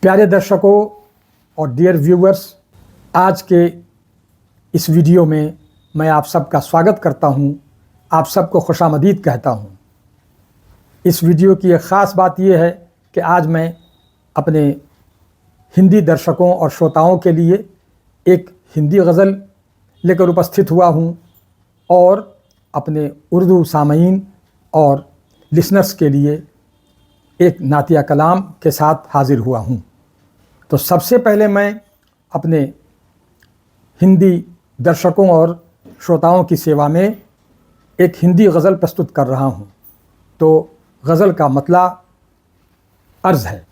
प्यारे दर्शकों और डियर व्यूअर्स, आज के इस वीडियो में मैं आप सबका स्वागत करता हूं, आप सबको खुशामदीद कहता हूं। इस वीडियो की एक ख़ास बात यह है कि आज मैं अपने हिंदी दर्शकों और श्रोताओं के लिए एक हिंदी गज़ल लेकर उपस्थित हुआ हूं और अपने उर्दू सामीन और लिसनर्स के लिए एक नातिया कलाम के साथ हाज़िर हुआ हूं। तो सबसे पहले मैं अपने हिंदी दर्शकों और श्रोताओं की सेवा में एक हिंदी गज़ल प्रस्तुत कर रहा हूं। तो गज़ल का मतला अर्ज़ है।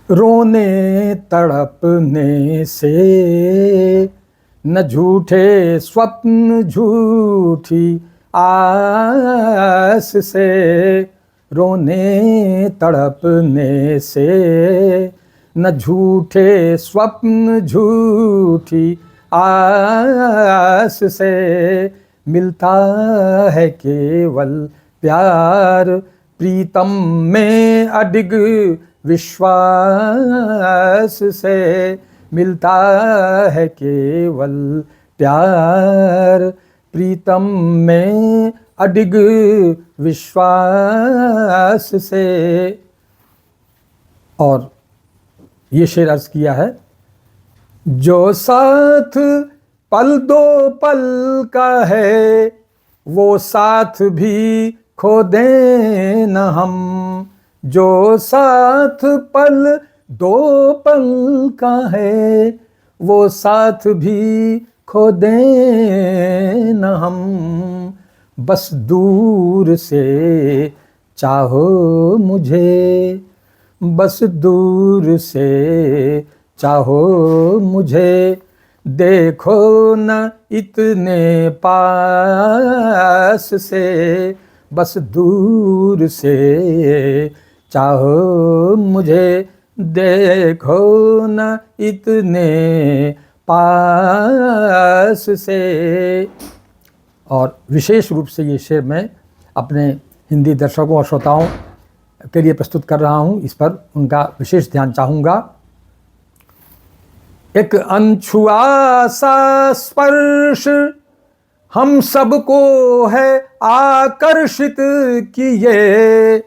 रोने तड़पने से न झूठे स्वप्न झूठी आस से, रोने तड़पने से न झूठे स्वप्न झूठी आस से, मिलता है केवल प्यार प्रीतम में अडिग विश्वास से, मिलता है केवल प्यार प्रीतम में अडिग विश्वास से। और ये शेर अर्ज किया है। जो साथ पल दो पल का है वो साथ भी खो दें न हम, जो साथ पल दो पल का है वो साथ भी खो दें न हम, बस दूर से चाहो मुझे, बस दूर से चाहो मुझे, देखो न इतने पास से, बस दूर से चाहो मुझे, देखो न इतने पास से। और विशेष रूप से ये शेर मैं अपने हिंदी दर्शकों और श्रोताओं के लिए प्रस्तुत कर रहा हूँ, इस पर उनका विशेष ध्यान चाहूँगा। एक अनछुआ सा स्पर्श हम सबको है आकर्षित किए,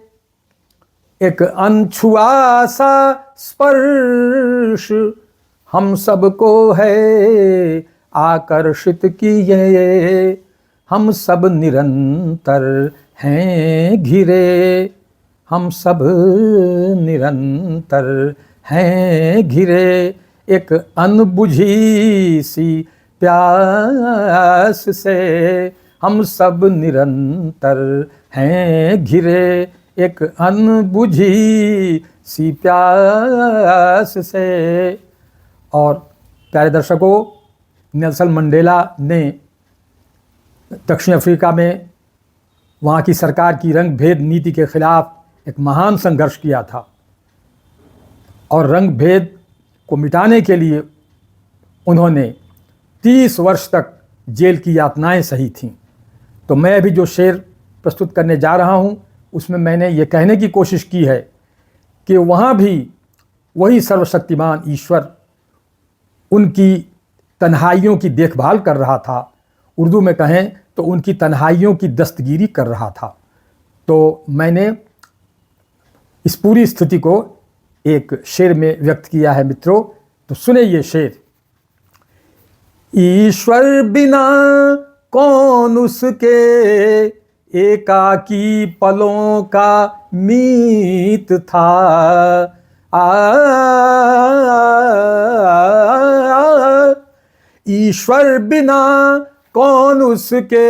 एक अनछुआ सा स्पर्श हम सबको है आकर्षित किए, हम सब निरंतर हैं घिरे, हम सब निरंतर हैं घिरे, एक अनबुझी सी प्यास से, हम सब निरंतर हैं घिरे, एक अनबुझी सी प्यास से। और प्यारे दर्शकों, नेल्सन मंडेला ने दक्षिण अफ्रीका में वहाँ की सरकार की रंग भेद नीति के खिलाफ एक महान संघर्ष किया था और रंग भेद को मिटाने के लिए उन्होंने 30 वर्ष तक जेल की यातनाएं सही थीं। तो मैं अभी जो शेर प्रस्तुत करने जा रहा हूँ उसमें मैंने ये कहने की कोशिश की है कि वहाँ भी वही सर्वशक्तिमान ईश्वर उनकी तन्हाइयों की देखभाल कर रहा था, उर्दू में कहें तो उनकी तन्हाइयों की दस्तगीरी कर रहा था। तो मैंने इस पूरी स्थिति को एक शेर में व्यक्त किया है मित्रों। तो सुने ये शेर। ईश्वर बिना कौन उसके एकाकी पलों का मीत था, ईश्वर बिना कौन उसके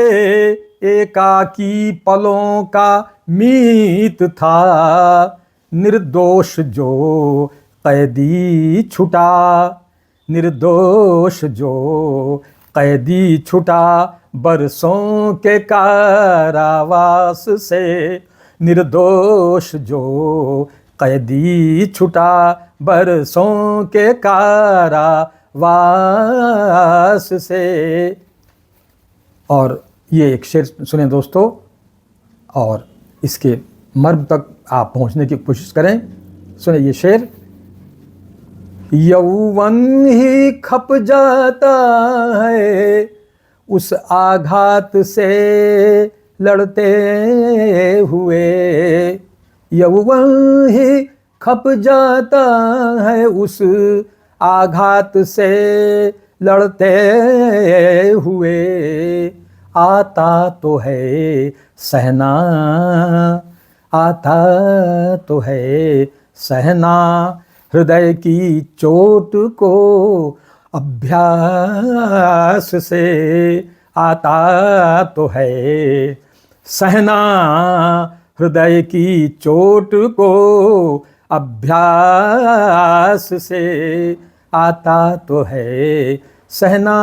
एकाकी पलों का मीत था, निर्दोष जो कैदी छुटा, निर्दोष जो कैदी छुटा बरसों के कारावास से, निर्दोष जो कैदी छुटा बरसों के कारावास से। और ये एक शेर सुने दोस्तों और इसके मर्म तक आप पहुंचने की कोशिश करें। सुनिए ये शेर। यौवन ही खप जाता है उस आघात से लड़ते हुए, यौवन ही खप जाता है उस आघात से लड़ते हुए, आता तो है सहना, आता तो है सहना हृदय की चोट को अभ्यास से, आता तो है सहना हृदय की चोट को अभ्यास से, आता तो है सहना।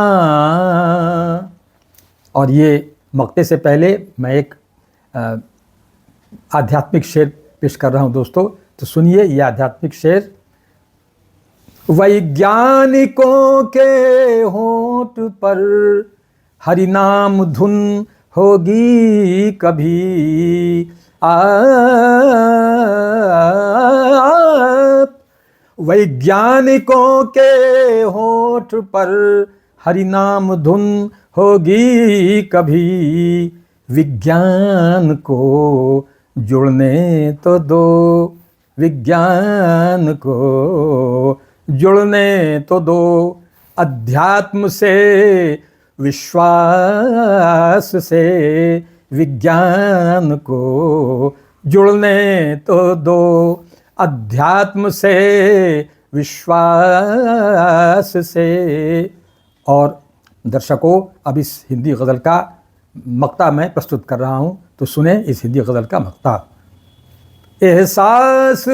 और ये मक्ते से पहले मैं एक आध्यात्मिक शेर पेश कर रहा हूँ दोस्तों, तो सुनिए ये आध्यात्मिक शेर। वैज्ञानिकों के होंठ पर हरि नाम धुन होगी कभी, वैज्ञानिकों के होंठ पर हरि नाम धुन होगी कभी, विज्ञान को जुड़ने तो दो, विज्ञान को जुड़ने तो दो, अध्यात्म से विश्वास से, विज्ञान को जुड़ने तो दो, अध्यात्म से विश्वास से। और दर्शकों, अब इस हिंदी गज़ल का मक्ता मैं प्रस्तुत कर रहा हूँ, तो सुने इस हिंदी गज़ल का मक्ता। एहसास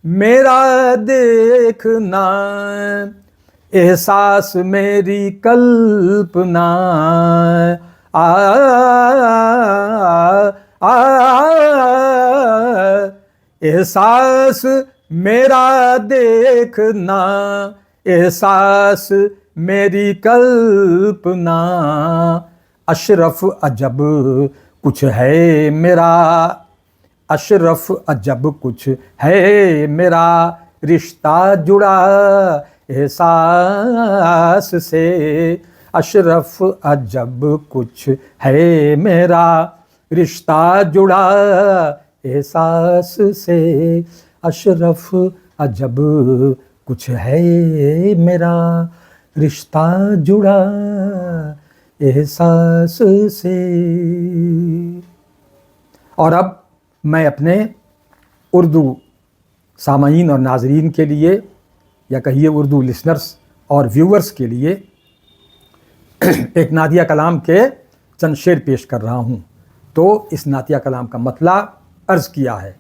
मेरा देखना, एहसास मेरी कल्पना, आ, आ, एहसास मेरा देखना, एहसास मेरी कल्पना, अशरफ अजब कुछ है मेरा, अशरफ अजब कुछ है मेरा, रिश्ता जुड़ा एहसास से, अशरफ अजब कुछ है मेरा, रिश्ता जुड़ा एहसास से, अशरफ अजब कुछ है मेरा, रिश्ता जुड़ा एहसास से। और अब मैं अपने उर्दू सामाईन और नाजरीन के लिए, या कहिए उर्दू लिसनर्स और व्यूअर्स के लिए एक नादिया कलाम के चंद शेर पेश कर रहा हूँ। तो इस नादिया कलाम का मतला अर्ज़ किया है।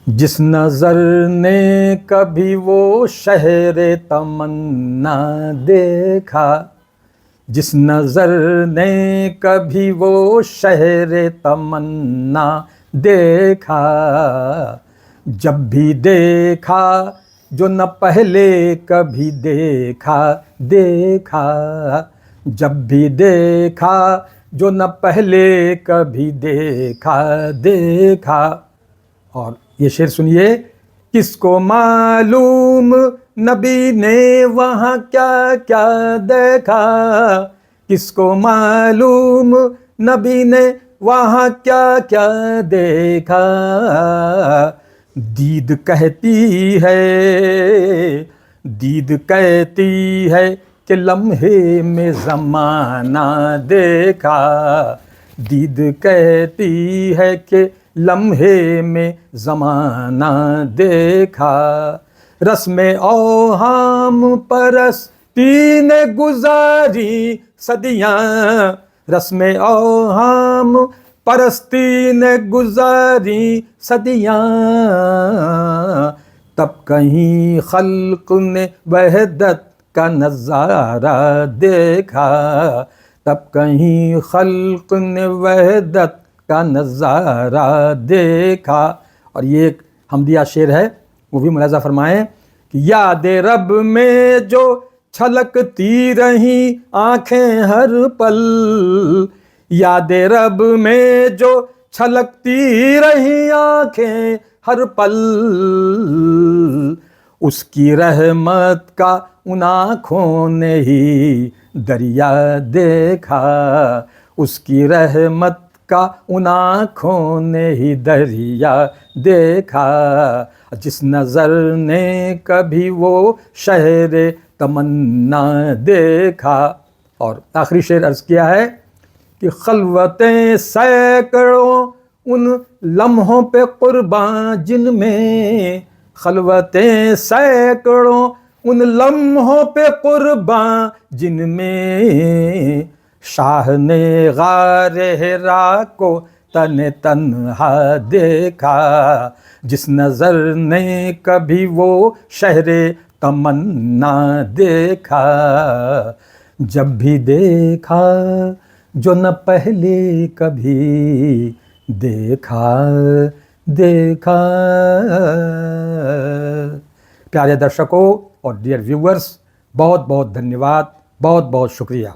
जिस नज़र ने कभी वो शहर तमन्ना देखा, जिस नज़र ने कभी वो शहर तमन्ना देखा, जब भी देखा जो न पहले कभी देखा, देखा, जब भी देखा जो न पहले कभी देखा, देखा। और ये शेर सुनिए। किसको मालूम नबी ने वहाँ क्या क्या देखा, किसको मालूम नबी ने वहाँ क्या क्या देखा, दीद कहती है, दीद कहती है कि लम्हे में ज़माना देखा, दीद कहती है कि लम्हे में ज़माना देखा, रस्म औहाम परस्ती ने गुजारी सदियाँ, रस्म औहाम परस्ती ने गुजारी सदियाँ, तब कहीं खल्क ने वहदत का नज़ारा देखा, तब कहीं खल्क ने वहदत का नज़ारा देखा। और ये एक हमदिया शेर है, वो भी मुलाज़ा फरमाएं कि याद रब में जो छलकती रही आँखें हर पल, याद रब में जो छलकती रही आँखें हर पल, उसकी रहमत का उन आँखों ने ही दरिया देखा, उसकी रहमत का उन आँखों ने ही दरिया देखा, जिस नज़र ने कभी वो शहर तमन्ना देखा। और आखिरी शेर अर्ज़ किया है कि खलवतें सैकड़ों उन लम्हों पे कुर्बान जिनमें, खलवतें सैकड़ों उन लम्हों पे कुर्बान जिनमें, शाह ने गारे हिरा को तने तन्हा देखा, जिस नज़र ने कभी वो शहरे तमन्ना देखा, जब भी देखा जो न पहले कभी देखा देखा। प्यारे दर्शकों और डियर व्यूअर्स, बहुत बहुत धन्यवाद, बहुत बहुत शुक्रिया।